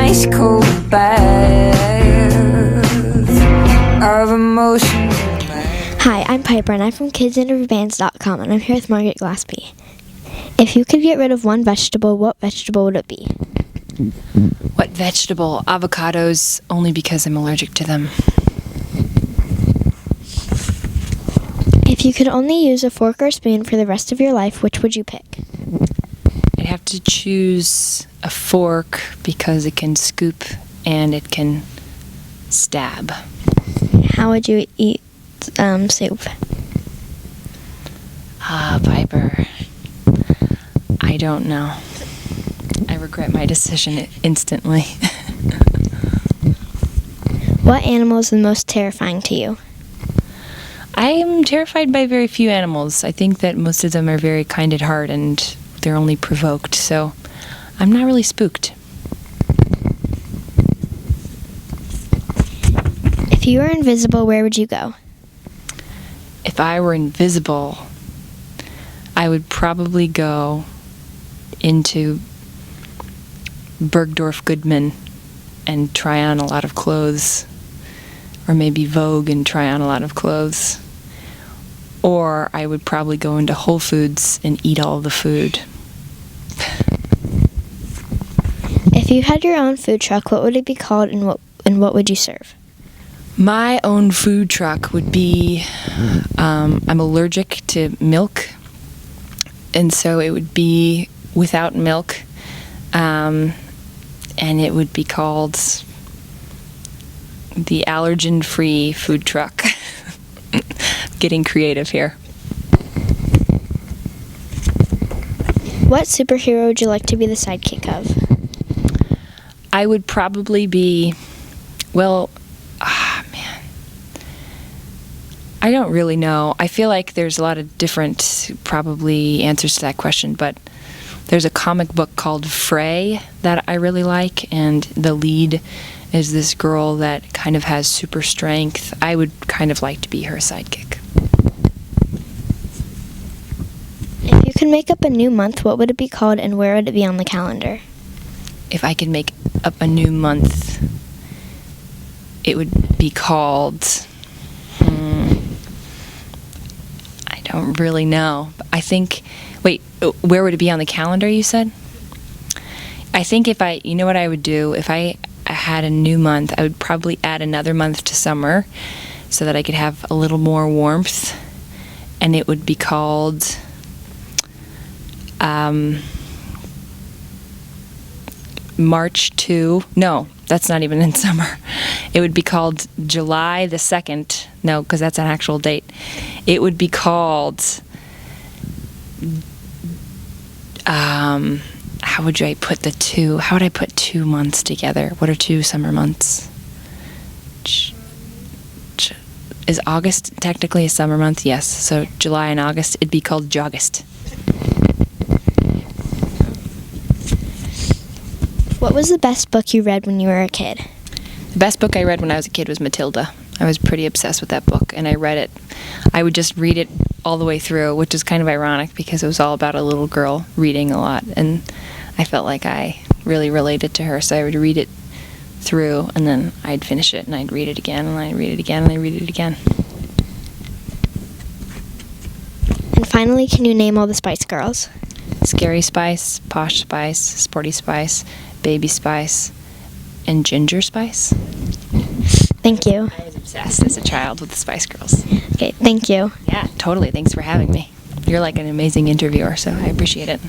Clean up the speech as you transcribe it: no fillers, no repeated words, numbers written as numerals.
ice cold bath of emotions. Hi, I'm Piper, and I'm from kidsinterviewbands.com, and I'm here with Margaret Glaspy. If you could get rid of one vegetable, what vegetable would it be? What vegetable? Avocados, only because I'm allergic to them. If you could only use a fork or a spoon for the rest of your life, which would you pick? I'd have to choose a fork because it can scoop and it can stab. How would you eat soup? Piper. I don't know. I regret my decision instantly. What animal is the most terrifying to you? I am terrified by very few animals. I think that most of them are very kind at heart and they're only provoked, so I'm not really spooked. If you were invisible, where would you go? If I were invisible, I would probably go into Bergdorf Goodman and try on a lot of clothes, or maybe Vogue and try on a lot of clothes. Or I would probably go into Whole Foods and eat all the food. If you had your own food truck, what would it be called, and what would you serve? My own food truck would be, I'm allergic to milk, and so it would be without milk, and it would be called the allergen-free food truck. Getting creative here. What superhero would you like to be the sidekick of? I would probably be, I don't really know. I feel like there's a lot of different probably answers to that question, but there's a comic book called Frey that I really like, and the lead is this girl that kind of has super strength. I would kind of like to be her sidekick. If you could make up a new month, what would it be called, and where would it be on the calendar? If I could make up a new month, it would be called, I don't really know. I think, where would it be on the calendar, you said? I think you know what I would do? If I had a new month, I would probably add another month to summer so that I could have a little more warmth, and it would be called March 2. No, that's not even in summer. It would be called July the 2nd. No, because that's an actual date. It would be called how would I put 2 months together? What are 2 summer months? Is August technically a summer month? Yes. So July and August, it'd be called Joggist. What was the best book you read when you were a kid? The best book I read when I was a kid was Matilda. I was pretty obsessed with that book, and I would just read it all the way through, which is kind of ironic because it was all about a little girl reading a lot, and I felt like I really related to her, so I would read it through, and then I'd finish it, and I'd read it again, and I'd read it again, and I'd read it again. And finally, can you name all the Spice Girls? Scary Spice, Posh Spice, Sporty Spice, Baby Spice, and Ginger Spice. Thank you. I was obsessed as a child with the Spice Girls. Okay, thank you. Yeah, totally. Thanks for having me. You're like an amazing interviewer, so I appreciate it.